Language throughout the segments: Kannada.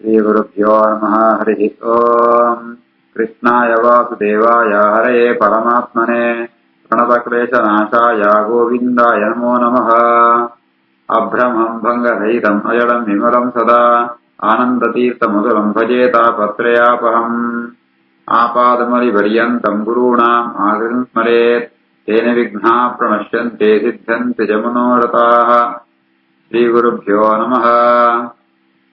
श्रीगुरुभ्यो नमः। हरिः ओम्। कृष्णाय वासुदेवाय हरये परमात्मने प्रणतक्लेशनाशाय गोविन्दाय नमो नमः। अभ्रमम् भङ्गरहितम् अजडम् विमलम् सदा आनन्दतीर्थमधुरम् भजेतापत्रयापहम्। आपादमलिपर्यन्तम् गुरूणाम् आगतिम् स्मरेत् तेन विघ्नाः प्रणश्यन्ते सिद्धन्ति च मनोरथाः। श्रीगुरुभ्यो नमः।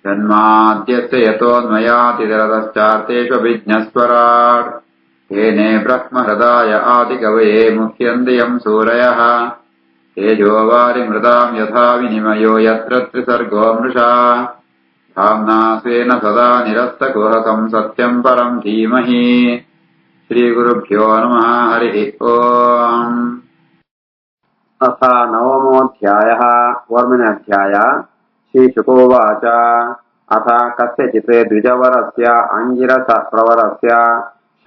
जन्माद्यस्य यतोऽन्वयातिरतश्चार्तेष्वभिज्ञस्वराट् येने ब्रह्महृदाय आदिकवये मुह्यन्ति सूरयः। तेजोवारिमृताम् यथा विनिमयो यत्र त्रिसर्गो मृषा धाम्ना स्वेन सदा निरस्तकुहकम् सत्यम् परम् धीमहि। श्रीगुरुभ्यो नमः। हरिः ओम्। अथ नवमोऽध्यायः। वर्मिणाध्याय। श्रीशुकोवाच अथ कस्यचित् द्विजवरस्य अङ्गिरसप्रवरस्य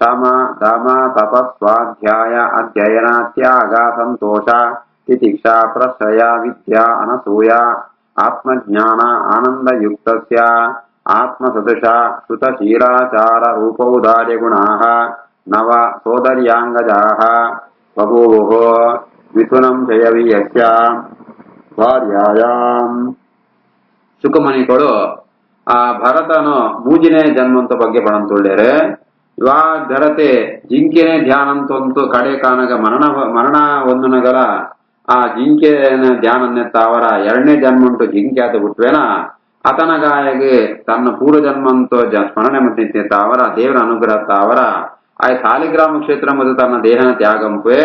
शम दम तपस्वाध्याय अध्ययन त्याग सन्तोष तितिक्षा प्रश्रय विद्या अनसूया आत्मज्ञान आनन्दयुक्तस्य आत्मसदृशा श्रुतशीलाचार रूपौदार्यगुणाः नव सोदर्यांगजाः बभूवुः। मिथुनम् जयवीयस्य ಭಾರ್ಯಾಯಾಮ್. ಸುಖಮಣಿಗಳು ಆ ಭರತನು ಮೂಜಿನೇ ಜನ್ಮಂತ ಬಗ್ಗೆ ಪಣಂತುಳ್ಳೇರೆ. ಇವಾಗ ಭರತೆ ಜಿಂಕೆನೆ ಧ್ಯಾನಂತಂತು ಕಡೆ ಕಾನಗ ಮರಣ ಒಂದನಗಲ ಆ ಜಿಂಕೆನ ಧ್ಯಾನನ್ನೆತ್ತಾವರ ಎರಡನೇ ಜನ್ಮಂಟು ಜಿಂಕೆ ಆತ ಬಿಟ್ವೇನ ಅತನಗಾಯಗೆ ತನ್ನ ಪೂರ್ವ ಜನ್ಮಂತೋ ಸ್ಮರಣೆ ಮತ್ತಿತ್ತಾವರ ದೇವರ ಅನುಗ್ರಹ ತಾವರ ಆ ಸಾಲಿಗ್ರಾಮ ಕ್ಷೇತ್ರ ಮತ್ತು ತನ್ನ ದೇಹನ ತ್ಯಾಗಂಪೆ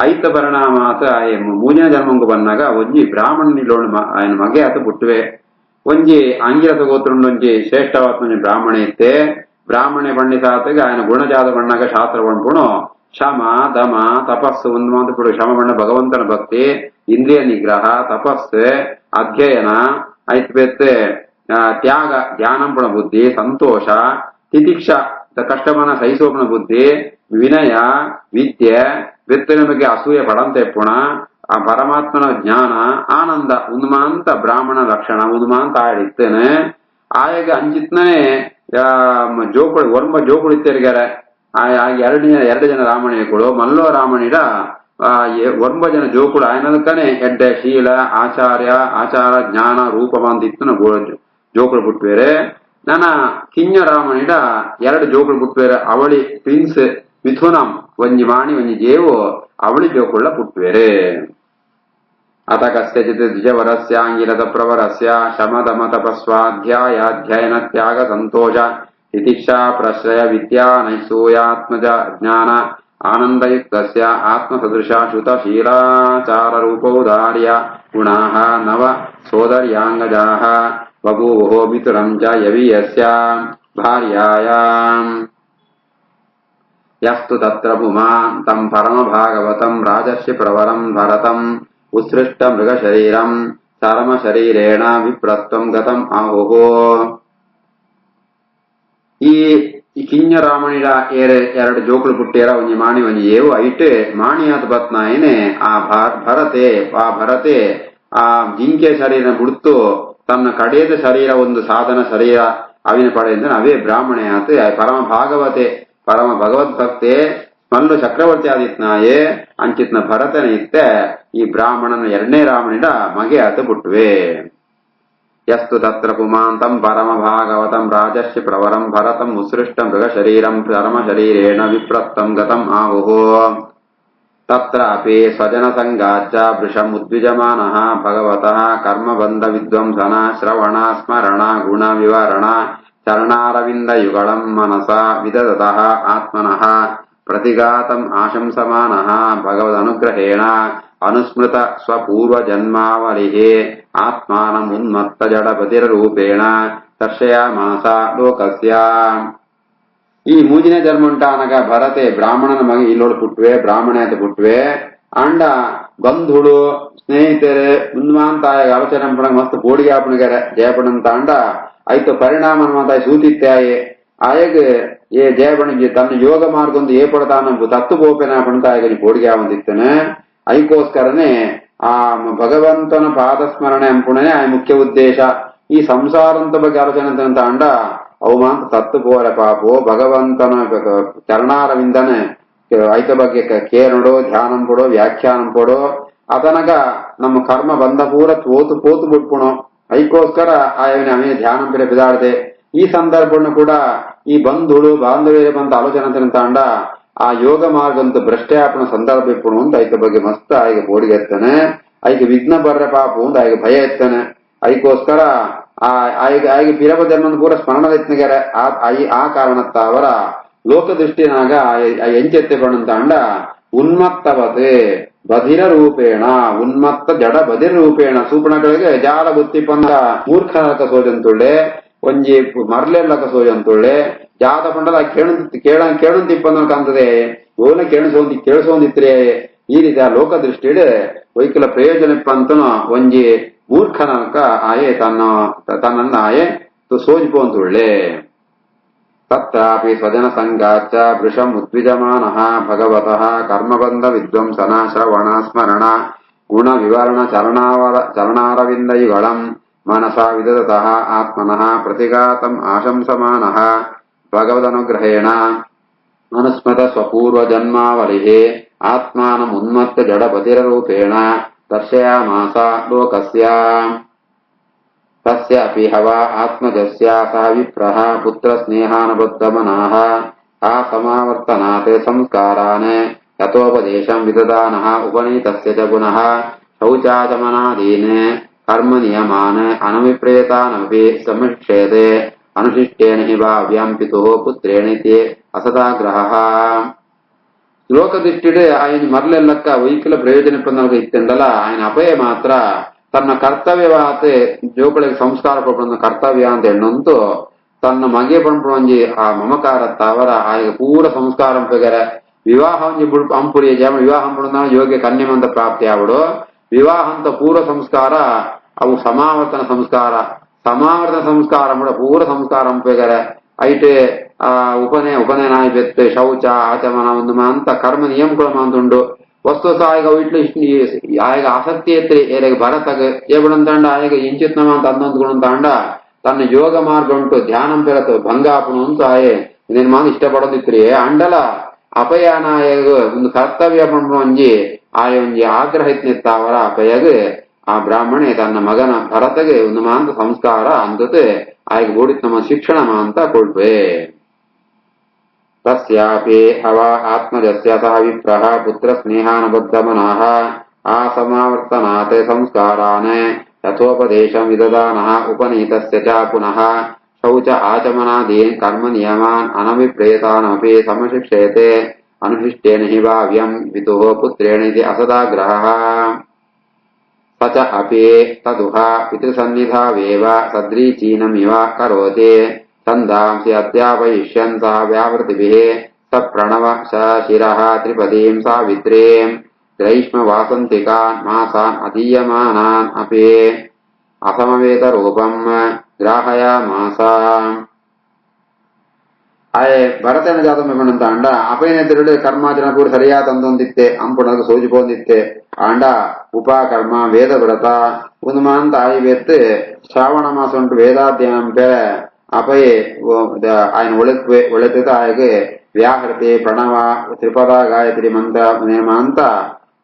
ಐತ ಪರಿಣಾಮಾತ ಮೂಜನ ಜನ್ಮಂಗು ಬನ್ನಾಗ ಒಂಜಿ ಬ್ರಾಹ್ಮಣನಿಲೋಣ ఆయన ಮಗೆ ಆತ ಬಿಟ್ಟುವೆ. ಒಂಜಿ ಅಂಗಿರಸ ಗೋತ್ರುಂಡು ಒಂಜಿ ಶ್ರೇಷ್ಠವಾದ ಬ್ರಾಹ್ಮಣ ಇತ್ತೆ. ಬ್ರಾಹ್ಮಣೆ ಬಣ್ಣಿಸಾತಗೆ ఆయన ಗುಣಜಾತ ಬಣ್ಣಾಗ ಶಾಸ್ತ್ರ ಬಣ್ಪುಣು ಶಮ ದಮ ತಪಸ್ಸು ಒಂದು ಮಾತು ಬಿಡು. ಶಮ ಬಣ್ಣ ಭಗವಂತನ ಭಕ್ತಿ, ಇಂದ್ರಿಯ ನಿಗ್ರಹ, ತಪಸ್ಸು, ಅಧ್ಯಯನ ಐತ್ ಬೆತ್ತೆ ತ್ಯಾಗ ಧ್ಯಾನಂಪುಣ ಬುದ್ಧಿ, ಸಂತೋಷ, ತಿತಿಕ್ಷ ಕಷ್ಟಮನ ಸಹಿಸೋಪಣ ಬುದ್ಧಿ, ವಿನಯ, ವಿದ್ಯೆ, ವ್ಯಕ್ತಿನ ಬಗ್ಗೆ ಅಸೂಯೆ ಪಡಂತೆ ಪುಣ ಆ ಪರಮಾತ್ಮನ ಜ್ಞಾನ, ಆನಂದ ಉನ್ಮಾಂತ ಬ್ರಾಹ್ಮಣ ಲಕ್ಷಣ ಉನ್ಮಾಂತ ಆಡಿತ್ತೇನೆ. ಆಯಾಗ ಅಂಚಿತ್ನೇ ಜೋಕುಳು ಒರ್ಮ ಜೋಕುಳು ಇತ್ತೇರಿಗಾರೆ. ಎರಡು ಜನ ರಾಮಣಿಗಳು ಮಲ್ಲೋ ರಾಮಣಿಡ ಒರ್ಮ ಜನ ಜೋಕುಳು ఆయనದಕ್ಕನೆ ಎಡ್ಡೆ ಶೀಲ ಆಚಾರ ಜ್ಞಾನ ರೂಪವಂತಿತ್ತನ ಜೋಕುಳು ಬಿಟ್ವೇರೆ. ನನ್ನ ಕಿಂಜ ರಾಮಣಿಡ ಎರಡು ಜೋಕುಳು ಬಿಟ್ವೇರೆ. ಅವಳಿ ಪ್ರಿನ್ಸ್ ಮಿಥುನಂ ಒಂಜಿ ವಾಣಿ ಒಂಜಿ ಜೇವು ಅವಳಿ ಜೋಕುಳ್ಳ ಪುಟ್ವೇರೆ. ಅತ ಕಸ್ಯಚಿತ್ ದ್ವಿಜವರಸ್ಯ ಅಂಗಿರಸ ಪ್ರವರಸ್ಯ ಶಮದಮ ತಪಸ್ವಾಧ್ಯಾಯಾಧ್ಯಯನ ತ್ಯಾಗ ಸಂತೋಷ ತಿತಿಕ್ಷಾ ಪ್ರಶ್ರಯ ವಿದ್ಯಾ ನೈಸೂಯಾತ್ಮಜ ಜ್ಞಾನ ಆನಂದಯುಕ್ತಸ್ಯ ಆತ್ಮಸದೃಶ ಶ್ರುತಶೀಲಾಚಾರ ರೂಪೌದಾರ್ಯ ಗುಣಾಃ ನವ ಸೋದರ್ಯಾಂಗಜಾಃ ಬಭೂವುಃ. ಮಿಥುನಂ ಚ ಯವೀಯಸ್ಯ ಭಾರ್ಯಾಯಾಮ್. ಯಸ್ತು ತತ್ರ ಪುಮಾನ್ ತಂ ಪರಮಭಾಗವತಂ ರಾಜರ್ಷಿ ಪ್ರವರಂ ಭರತಂ ಉತ್ಸೃಷ್ಟ ಮೃಗಶರೀರಂ ಚರ್ಮ ಶರೀರೇಣ ವಿಪ್ರತ್ವಂ ಗತಂ ಆಹುಃ. ಈ ಕಿಂಜ ರಾಮಣಿಡ ಎರಡು ಜೋಕುಳು ಪುಟ್ಟೇರ ಒಂಜಿ ಮಾಣಿ ಒಂಜಿ ಏವು ಐಟೆ ಮಾಣಿಯಾದ ಬತ್ನಾಯನೆ ಆ ಭರತೆ ಆ ಜಿಂಕೆ ಶರೀರ ಬಿಡ್ತು ತನ್ನ ಕಡೆಯದ ಶರೀರ ಒಂದು ಸಾಧನ ಶರೀರ ಅವಿನ ಪಡೆಯಿಂದ ಅವೇ ಬ್ರಾಹ್ಮಣೆ ಆತ ಪರಮ ಭಾಗವತೆ ಪರಮ ಭಗವದ್ಭಕ್ತೆ ಮಲ್ಲು ಚಕ್ರವರ್ತಿ ಆದಿತ್ನಾಯೇ ಅಂಚಿತ್ನ ಭರತನ ಇತ್ತೆ ಈ ಬ್ರಾಹ್ಮಣನ ಎರಡನೇ ರಾಮನಿಡ ಮಗೆ ಆತ ಬಿಟ್ಟುವೆ. ಯಸ್ತು ತತ್ರ ಪುಮಾಂತಂ ಪರಮ ಭಾಗವತಂ ರಾಜರ್ಷಿ ಪ್ರವರಂ ಭರತಂ ಉತ್ಸೃಷ್ಟ ಮೃಗ ಶರೀರಂ ಚರ್ಮ ಶರೀರೇಣ ವಿಪ್ರತ್ತಂ ಗತಂ ಆಹುಃ. ತತ್ರಾಪಿ ಸ್ವಜನ ಸಂಗಾಜ್ಯ ವೃಷಂ ಉದ್ವಿಜಮಾನಃ ಭಗವತಃ ಕರ್ಮಬಂಧ ವಿದ್ವಂಸನ ಶ್ರವಣ ಸ್ಮರಣ ಗುಣ ವಿವರಣ ಚರಣಾರವಿಂದ ಯುಗಳಂ ಮನಸ ವಿದದತಃ ಆತ್ಮನಃ ಪ್ರತಿಘಾತಂ ಆಶಂಸಮಾನಃ ಭಗವದನುಗ್ರಹೇಣ ಅನುಸ್ಮೃತ ಸ್ವಪೂರ್ವ ಜನ್ಮಾವಲಿಃ ಆತ್ಮಾನಂ ಉನ್ಮತ್ತ ಜಡಪತಿರೂಪೇಣ ದರ್ಶಯಾಮಾಸ ಲೋಕಸ್ಯ. ಈ ಮೂಜಿನೇ ಜನ್ಮ ಉಂಟಾನಗ ಭರತೆ ಬ್ರಾಹ್ಮಣನ ಮಗೆ ಇಲ್ಲೋಡು ಪುಟ್ವೆ ಬ್ರಾಹ್ಮಣ ಅಂತ ಪುಟ್ವೆ ಅಂಡ ಬಂಧುಳು ಸ್ನೇಹಿತರೆ ಉನ್ಮಾಂತಾಯ ಆಲೋಚನೆ ಪಡ ಮಸ್ತ್ ಬೋಡಿಗೆ ಆಪಣಿಗಾರೆ ಜಯಪಣಂತ ಅಂಡ ಐತು ಪರಿಣಾಮ ಸೂತಿತ್ಯಾಯೆ ಆಯಗ ಏ ಜಯಪಣಿಗೆ ತನ್ನ ಯೋಗ ಮಾರ್ಗೊಂದು ಏ ಪಡತಾನ ತತ್ತು ಬೋಪೆನ ಪಣತಾಯಗನಿ ಬೋಡಿಗೆ ಆವಂದಿತ್ತನೆ. ಐಕೋಸ್ಕರನೇ ಆ ಭಗವಂತನ ಪಾದಸ್ಮರಣೆ ಅಂಪುಣನೆ ಆ ಮುಖ್ಯ ಉದ್ದೇಶ. ಈ ಸಂಸಾರಂತ ಬಗ್ಗೆ ಆಲೋಚನೆ ಅಂತ ಅಂಡ ಅವು ಮಾತ್ರ ತತ್ತು ಪೋರ ಪಾಪೋ ಭಗವಂತನ ಚರಣಾರವಿಂದನೆ ಐತ ಬಗ್ಗೆ ಕೇರಡೋ ಧ್ಯಾನಂ ಕೊಡೋ ವ್ಯಾಖ್ಯಾನಂ ಕೊಡೋ ಅತನಗ ನಮ್ಮ ಕರ್ಮ ಬಂದ ಪೂರ ಪೋತು ಬಿಟ್ಕೊಣೋ ಅದಕ್ಕೋಸ್ಕರ ಅವೇ ಧ್ಯಾನಂ ಪೇರೆ ಬಿದಾಡದೆ ಈ ಸಂದರ್ಭವನ್ನು ಕೂಡ ಈ ಬಂಧುಳು ಬಾಂಧವ್ಯ ಬಂತ ಆಲೋಚನೆ ಅಂತ ಅಂಡ ಆ ಯೋಗ ಮಾರ್ಗ ಅಂತ ಭ್ರಷ್ಟಾಪನ ಸಂದರ್ಭ ಇಪ್ಪಣು ಅಂತ ಐತ ಬಗ್ಗೆ ಮಸ್ತ್ ಆಯ್ಕೆ ಬೋಡಿಗೆ ಎತ್ತಾನೆ ಐಕೆ ವಿಘ್ನ ಬರ್ರೆ ಪಾಪು ಅಂತ ಆಯ್ಕೆ ಭಯ ಎತ್ತಾನೆ ಅದಕ್ಕೋಸ್ಕರ ಆಯ್ಕೆ ಪಿರಪ ಜನ್ಮದ ಪೂರ ಸ್ಮರಣದೆತ್ನಗೆರ ಆ ಕಾರಣತ್ತ ಅವರ ಲೋಕದೃಷ್ಟಿನಾಗ ಎಂಚೆತ್ತೆ ಪಣಂತ ಅಂಡ ಉನ್ಮತ್ತವತೆ ಬಧಿರ ರೂಪೇಣ ಉನ್ಮತ್ತ ಜಡ ಬಧಿರ ರೂಪೇಣ ಸೂಪಣಗಳಿಗೆ ಜಾಲ ಬುತ್ತಿ ಪಂದ ಮೂರ್ಖನಕ ಸೋಜಂತುಳ್ಳೆ ಒಂಜಿ ಮರ್ಲೆಲ್ಲಕ ಸೋಜಂತುಳ್ಳೆ ಜಾತ ಪಂಡದ ಕೇಳುಂತಿಪ್ಪಂದ ಕಾಣ್ತದೆ ಓನ ಕೇಳಿಸೋಂದಿತ್ರೆ ಈ ರೀತಿಯ ಲೋಕದೃಷ್ಟಿ ವೈಕಲ ಪ್ರಯೋಜನ ಪಂತನು ಒಂಜಿ ಮೂರ್ಖನಕ ಆಯೆ ತನ್ನ ಆಯೆ ಸೋಜಿಪೋಂತುಳ್ಳೆ ತತ್ರಾಪಿ ಸ್ವಜನ ಸಂಗಾಚ ವೃಷಂ ಉದ್ವಿಜಮಾನಃ ಭಗವತಃ ಕರ್ಮಬಂಧ ವಿದ್ವಂಸನ ಶ್ರವಣ ಸ್ಮರಣ ಗುಣ ವಿವರಣ ಚರಣಾರವಿಂದಯುಗಳಂ ಮನಸಾ ವಿದತಃ ಆತ್ಮನಃ ಪ್ರತಿಘಾತಂ ಆಶಂಸಮಾನಃ ಭಗವದನುಗ್ರಹೇಣ ಅನುಸ್ಮೃತ ಸ್ವಪೂರ್ವ ಜನ್ಮಾವಲಿಃ ಆತ್ಮಾನಮುನ್ಮತ್ತ ಜಡಬಧಿರರೂಪೇಣ ದರ್ಶಯಾಮಾಸ ಲೋಕಸ್ಯ ತಸ್ಯ ಅಪಿ ಹವ ಆತ್ಮಜಸ್ಯ ಸಹ ವಿಪ್ರಃ ಪುತ್ರ ಸ್ನೇಹಾನುಬದ್ಧಮನಃ ಆ ಸಮಾವರ್ತನಾತ್ ಸಂಸ್ಕಾರಾನ್ ಯಥೋಪದೇಶಂ ವಿದದಾನಃ ಉಪನೀತಸ್ಯ ಚ ಪುನಃ ಶೌಚಾಚಮನಾದೀನ್ ಕರ್ಮ ನಿಯಮಾನ್ ಅನವಿಪ್ರೇತಾನಪಿ ಸಮುಚ್ಛೇದೆ ಅನುಶಿಷ್ಟೇನ ಹಿ ಭಾವ್ಯಂ ಪಿತುಃ ಪುತ್ರೇಣಿತಿ ಅಸದಾಗ್ರಹಃ ಲೋಕದೃಷ್ಟಿಡೆ ఆయన ಮರ್ಲೆಲ್ಲಕ್ಕ ವೈಕಲ ಪ್ರಯೋಜನ ಪಂದನಗ ಇತ್ತಂಡಲ ఆయన ಅಪಯ ಮಾತ್ರ ತನ್ನ ಕರ್ತವ್ಯವಾತೆ ಜೋಕಳಿಗೆ ಸಂಸ್ಕಾರ ಕೊಡ್ಬಂದ ಕರ್ತವ್ಯ ಅಂತ ಎಣ್ಣಂತೂ ತನ್ನ ಮಗೆ ಪಂಪುಂಜಿ ಆ ಮಮಕಾರತ್ತ ಅವರ ಆಯ್ಕೆ ಪೂರ ಸಂಸ್ಕಾರ ಪೆಗರ ವಿವಾಹ ಅಂಪುರಿಯ ಜಮ ವಿವಾಹ ಪುಣ ಯೋಗ್ಯ ಕನ್ಯಮಂತ ಪ್ರಾಪ್ತಿ ಆವಡು ವಿವಾಹ ಅಂತ ಪೂರ್ವ ಸಂಸ್ಕಾರ ಅವು ಸಮಾವರ್ತನ ಸಂಸ್ಕಾರ ಪೂರ ಸಂಸ್ಕಾರ ಪೆಗರ ಐಟೆ ಉಪನಯನಾಯಿ ಬೆತ್ತೆ ಶೌಚ ಆಚಮನ ಒಂದು ಅಂತ ಕರ್ಮ ನಿಯಮಗಳು ಮಾಂತುಂಡು ವಸ್ತು ಆಯ್ಗ ಇಟ್ಲು ಆಯ್ಗ ಆಸಕ್ತಿ ಎತ್ತಿ ಏರೆಗೆ ಭರತಗ ಏಬಿಡಂತಾಂಡ ಆಯ್ಗ ಇಂಚಿತ್ನಮ ಅಂತ ಅಂದಂತ ತನ್ನ ಯೋಗ ಮಾರ್ಗ ಉಂಟು ಧ್ಯಾನಂ ಪೆರತು ಭಂಗಾಪನು ಅಂತ ಆಯೆ ಇದನ್ ಮಾನ ಇಷ್ಟಪಡೋದಿತ್ರಿ ಅಂಡಲ ಅಪಯಾನ ಒಂದು ಕರ್ತವ್ಯ ಪಂಪಿ ಆಯ ಒಂಜಿ ಆಗ್ರಹ ಇತ್ನಿತ್ತ ಅವರ ಅಪಯಗ ಆ ಬ್ರಾಹ್ಮಣೆ ತನ್ನ ಮಗನ ಭರತಗೆ ಒಂದು ಮಾಂತ ಸಂಸ್ಕಾರ ಅಂತತೆ ಆಯ್ಗ ಬೋಡಿತ್ ನಮ್ಮ ಶಿಕ್ಷಣ ಅಂತ ಕೊಡ್ಬೆ ತಸ್ಯಾಪಿ ಹವ ಆತ್ಮಜಸ್ಯ ಸಹ ವಿಪ್ರಃ ಪುತ್ರ ಸ್ನೇಹಾನುಬದ್ಧಮನಃ ಆ ಸಮಾವರ್ತನಾತ್ ಸಂಸ್ಕಾರಾನ್ ಯಥೋಪದೇಶಂ ವಿದದಾನಃ ಉಪನೀತಸ್ಯ ಚ ಪುನಃ ಶೌಚ ಆಚಮನಾದೀನ್ ಕರ್ಮ ನಿಯಮಾನ್ ಅನವಿಪ್ರೇತಾನಪಿ ಸಮಶಿಕ್ಷಯತೆ ಅನುಶಿಷ್ಟೇನ ಹಿ ಭಾವ್ಯಂ ಪಿತುಃ ಪುತ್ರೇಣಿತಿ ಅಸದಾಗ್ರಹಃ ಸ ಚ ಅಪಿ ತದುಹ ಪಿತೃಸನ್ನಿಧಾವೇವ ಸದ್ರೀಚೀನಮಿವ ಕರೋತಿ ಛಂದಾಂಸಿ ಅಧ್ಯಾಪಯಿಷ್ಯನ್ ಸಹ ವ್ಯಾವೃತಿಭಿಃ ಸ ಪ್ರಣವ ಸ ಶಿರಃ ತ್ರಿಪದೀಂ ಸಾವಿತ್ರೀಂ ಗ್ರೈಷ್ಮ ವಾಸಂತಿಕಾನ್ ಮಾಸಾನ್ ಅಧೀಯಮಾನಾನ್ ಅಪಿ ಅಸಮವೇತ ರೂಪಂ ಗ್ರಾಹಯಾಮಾಸ ಆಯೆ ಭರತನ ಜಾತ ಮೇಮಣಂತ ಅಂಡ ಅಪಯನ ತಿರುಡು ಕರ್ಮಾಚರಣ ಪೂರ ಸರಿಯಾ ತಂದೊಂದಿತ್ತೆ ಅಂಪುಣಗ ಸೋಜಿಪೋಂದಿತ್ತೆ ಅಂಡ ಉಪಕರ್ಮ ವೇದ ವ್ರತ ಒಂದು ಮಾಂತ ಆಯಿ ವೆತ್ತು ಶ್ರಾವಣ ಮಾಸ ಉಂಟು ವೇದಾಧ್ಯಯನಂ ಪೇರೆ ಅಪಯೆ ఆయన ಒಳೆತ ಆಯ್ಗೆ ವ್ಯಾಹೃತಿ ಪ್ರಣವ ತ್ರಿಪದ ಗಾಯತ್ರಿ ಮಂತ್ರ ಅಂತ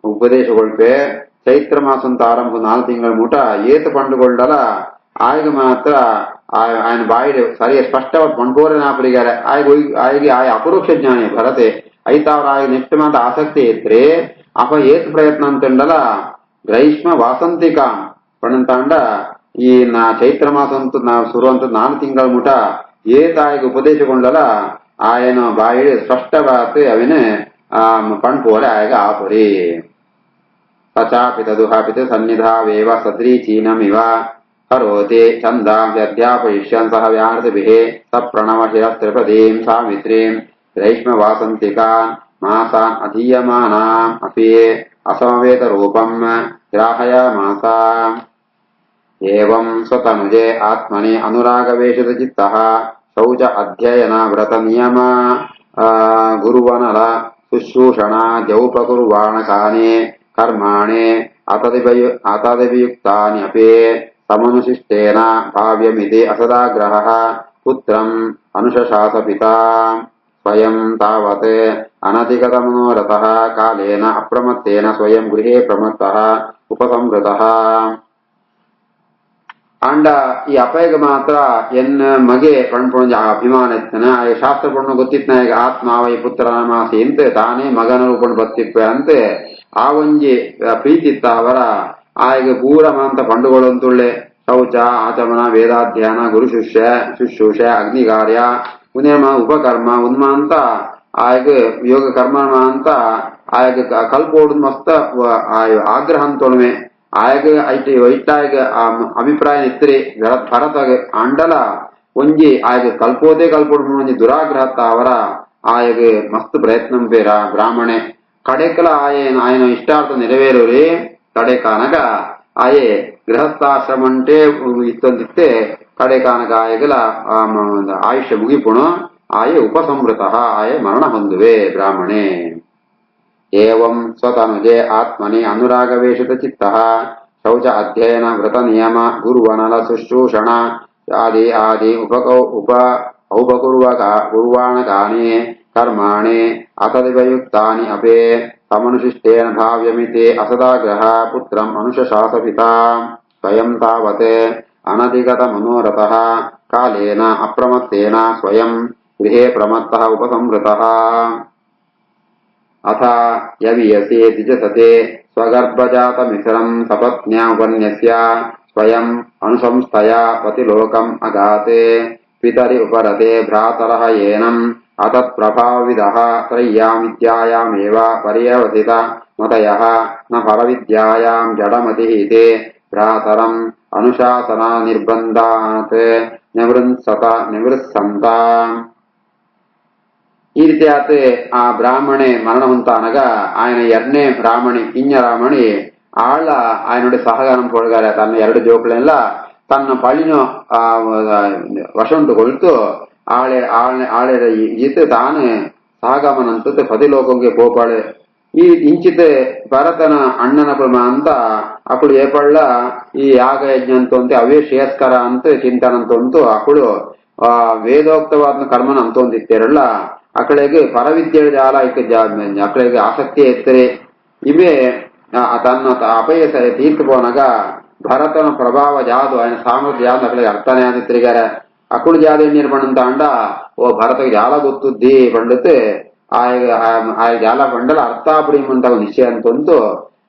ಉಪದೇಶಗೊಳ್ಪೆ ಚೈತ್ರ ಮಾಸ ಅಂತ ಆರಂಭ 4 ತಿಂಗಳ ಮೂಟ ಏತ ಪಂಡುಗೊಳ್ಳಲ ಆಯ್ಗೆ ಮಾತ್ರ ఆయన ಬಾಯಿಡೆ ಸರಿಯ ಸ್ಪಷ್ಟವಾದ ಪಂಡೋರ ನಾಪರಿಗಾರೆ ಆಯ್ಗೆ ಆಯ ಅಪರೋಕ್ಷ ಜ್ಞಾನಿ ಭರತೆ ಐತಾವ್ರ ಆಯ್ಗೆ ನೆಕ್ಸ್ಟ್ ಮಾತ್ರ ಆಸಕ್ತಿ ಇದ್ರೆ ಅಪ ಏತ್ ಪ್ರಯತ್ನ ಅಂತಂಡಲ ಗ್ರೈಷ್ಮ ವಾಸಂತಿಕ ಪಣಂತಾಂಡ ಈ ಚೈತ್ರ ಮಾಸ ಅಂತ ಶುರು ಅಂತ 4 ತಿಂಗಳ ಮುಟ ಏತಾಯಿಗೆ ಉಪದೇಶಗೊಂಡಲ ಆಯನ ಬಾಯಿ ಸ್ಪಷ್ಟವಾದ ಅವಿನ ಪಣ್ಪೋರೆ ಆಯ್ಗ ಆಪುರಿ ಸಚಾಪಿ ತದುಹಾಪಿತ ಸನ್ನಿಧಾವೇವ ಸದ್ರೀಚೀನಮಿವ ಕರೋತಿ ಛಂದಾಂಸಿ ಅಧ್ಯಾಪಯಿಷ್ಯನ್ ಸಹ ವ್ಯಾಹೃತಿಭಿಃ ಸ ಪ್ರಣವ ಶಿರಸ್ತ್ರಿಪದೀಂ ಸಾವಿತ್ರೀಂ ಗ್ರೈಷ್ಮ ವಾಸಂತಿಕಾನ್ ಮಾಸಾನ್ ಅಧೀಯಮಾನಾನ್ ಅಪಿ ಅಸಮವೇತ ರೂಪಂ ಗ್ರಾಹಯಾಮಾಸ ಏವಂ ಸ್ವತನುಜೆ ಆತ್ಮನಿ ಅನುರಾಗವೇಶದ ಚಿತ್ತಃ ಶೌಚ ಅಧ್ಯಯನ ವ್ರತ ನಿಯಮ ಗುರುವನಲ ಶುಶ್ರೂಷಣ ಜೌಪಕುರ್ವಾಣಕಾನಿ ಕರ್ಮಾಣಿ ಅತದಿಭಿಯುಕ್ತಾನಿ ಅಪಿ तमनुशिष्टेन भाव्यमिति असदाग्रहः पुत्रम् अनुशशास पिता स्वयं तावत् अनधिगतमनोरथः कालेन अप्रमत्तेन स्वयं गृहे प्रमत्तः उपसंहृतः ಅಂಡ ಈ ಅಪಾಯಗೆ ಮಾತ್ರ ಎನ್ನ ಮಗೆ ಪಣ್ಪುಣ ಅಭಿಮಾನ ಇತ್ತನ ಆ ಶಾಸ್ತ್ರ ಪಣ್ಣು ಗೊತ್ತಿತ್ತನ ಈಗ ಆತ್ಮ ಅವೈ ಪುತ್ರ ನಮಾಸಿ ಅಂತ ತಾನೇ ಮಗನ ರೂಪಣ ಬತ್ತಿಪ್ಪೆ ಅಂತ ಆ ಒಂಜಿ ಪ್ರೀತಿ ಇತ್ತ ಅವರ ಆಗ ಪೂರ ಮಂತ ಪಂಡುಗಳಂತುಳ್ಳೆ ಶೌಚ ಆಚಮನ ವೇದಾಧ್ಯಯನ ಗುರು ಶುಶ್ರೂಷೆ ಅಗ್ನಿಕಾರ್ಯ ಉನೇಮ ಉಪಕರ್ಮ ಉನ್ಮ ಅಂತ ಆಗ ಯೋಗ ಕರ್ಮ ಅಂತ ಆಗ ಕಲ್ಪೋಡು ಮಸ್ತ ಆಗ್ರಹ ಅಂತೊಳ್ಮೆ ಆಯಗ ಐಟಿ ವೈಟಾಯಗ ಅಭಿಪ್ರಾಯ ಇತ್ತರಿ ಭರತಗ ಅಂಡಲ ಒಂಜಿ ಆಯಗ ಕಲ್ಪೋದೇ ಕಲ್ಪೋಡು ಒಂಜಿ ದುರಾಗ್ರಹ ಅವರ ಆಯಗ ಮಸ್ತ್ ಪ್ರಯತ್ನ ಬೇರ ಬ್ರಾಹ್ಮಣೆ ಕಡೆಕಲ ఆయన ఇష్టార్థం నెరవేరురి కడేకానగ ఆయే గృహస్థాశ్రమ అంటే ఇత్తందిత్తే కడేకానగ ఆయగల ఆಯುಷ್ಯ ಮುಗಿಪುಣು ఆయే ఉపసంహృత ఆయే మరణ ಹೊಂದುವೆ ಬ್ರಾಹ್ಮಣೆ एवं स्वतनुजे आत्मनि अनुरागवेशित चित्तः शौच अध्ययन व्रत नियम गुरुवनल शुश्रूषण आदि औपकुर्वाणकानि कर्माणि अतदिवयुक्तानि अपि तमनुशिष्टेन भाव्यमिति असदाग्रह पुत्रम् अनुशशास पिता स्वयं तावत् अनधिगतमनोरथः कालेन अप्रमत्तेन स्वयं गृहे प्रमत्तः उपसंहृतः अथ यवीयसे द्विजसते स्वगर्भजातमिश्रम् सपत्न्या उपन्यस्य स्वयम् अनुसंस्थया पतिलोकम् अगाते पितरि उपरते भ्रातरः येनम् अतत्प्रभाविदः त्रय्यामिद्यायामेव पर्यवसित मतयः न परविद्यायाम् जडमतिः ते भ्रातरम् अनुशासनानिर्बन्धात् निवृत्सन्त ಈ ರೀತಿ ಆತ ಆ ಬ್ರಾಹ್ಮಣೆ ಮರಣ ಹೊಂತಾನಗ ఆయన ಎರಡನೇ ಬ್ರಾಹ್ಮಣಿ ಕಿಂಜರಾಮಣಿ ಆಳ ఆయనೋಡಿ ಸಹಗಾನ ಪೊಳಗಾರ ತನ್ನ ಎರಡು ಜೋಕಳೆಲ್ಲ ತನ್ನ ಪಳಿನ ವಶಂತುಗೊಳ್ತು ಆಳೆ ಈತ ತಾನು ಸಹಗಮನಂತ ಪದಿಲೋಕಂಗೆ ಪೋಪಾಳೆ ಈ ಇಂಚಿತ ಭರತನ ಅಣ್ಣನ ಪ್ರಮ ಅಂತ ಅಕಳು ಏಪಳ್ಳ ಈ ಯಾಗ ಯಜ್ಞ ಅಂತಂತೆ ಅವೇ ಶ್ರೇಯಸ್ಕರ ಅಂತ ಚಿಂತನ ಅಂತಂತು ಅಕಳು ವೇದೋಕ್ತವಾದ ಕರ್ಮನ ಅಂತೊಂದಿತ್ತೇರಲ್ಲ ಅಕಳೆಗೆ ಪರವಿದ್ಯೆ ಜಾಲ ಅಕಳೆಗೆ ಆಸಕ್ತಿ ಎತ್ತರೆ ಇವೇ ತನ್ನ ಅಪಯ ತೀರ್ಪೋನಾಗ ಭರತನ ಪ್ರಭಾವ ಜಾದು ఆయన ಸಾಮರ್ಥ್ಯ ಜಾದು ಅಕಳೆಗೆ ಅರ್ಥನೇ ಆದ ತಿರುಗಾರ ಅಕಳು ಜಾದ ನಿರ್ಮಾಣ ಅಂತ ಅಂಡ ಓ ಭರತಗೆ ಜಾಲ ಗೊತ್ತುದ್ದಿ ಪಂಡಿತ್ ಆ ಜಾಲ ಪಂಡಲ ಅರ್ಥ ಪಡಿಯುವಂತ ನಿಶ್ಚಯ ಅಂತಂತು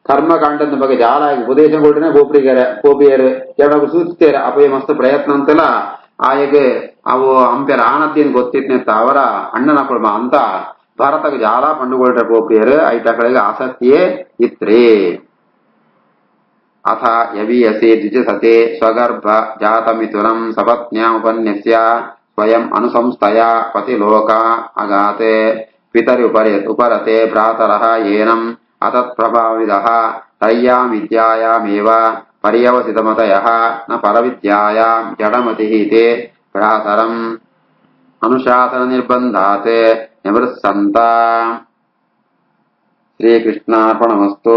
ಕರ್ಮಕಾಂಡದ ಬಗ್ಗೆ ಜಾಲ ಉಪದೇಶ ಕೊಟ್ಟನೆ ಕೋಪಿಯರು ಎರಡು ಸೂಚಿಸ್ತಾರೆ ಅಪಯ ಮಸ್ತ್ ಪ್ರಯತ್ನ ಅಂತಲ್ಲ ಆಯಗೆ ಅವು ಅಂಪೆರ ಆನತಿಯನ್ನು ಗೊತ್ತಿತ್ನೆತ್ತ ಅವರ ಅಣ್ಣನಕ್ಕಳು ಅಂತ ಭಾರತಕ್ಕೆ ಜಾಲ ಪಂಡುಗೊಳ್ರ ಗೋಪಿಯರು ಐಟಗಳಿಗೆ ಆಸಕ್ತಿಯೇ ಇತ್ರಿ ಅಥ ಯವೀಯಸೆ ದ್ವಿಜಸತೆ ಸ್ವಗರ್ಭ ಜಾತಮಿಥುನಂ ಸಪತ್ನ್ಯಾ ಉಪನ್ಯಸ್ಯ ಸ್ವಯಂ ಅನುಸಂಸ್ಥಯ ಪತಿಲೋಕ ಅಗಾತೆ ಪಿತರಿ ಉಪರತೆ ಭ್ರಾತರಃ ಏನಂ ಅತತ್ಪ್ರಭಾವಿದಃ ತಯ್ಯಾಮಿದ್ಯಾಯಾಮೇವ पर्यवसितमतयः न परविद्यायां जडमतिः ते भ्रातरम् अनुशासननिर्बन्धात् निवृत्सन्त श्रीकृष्णार्पणमस्तु।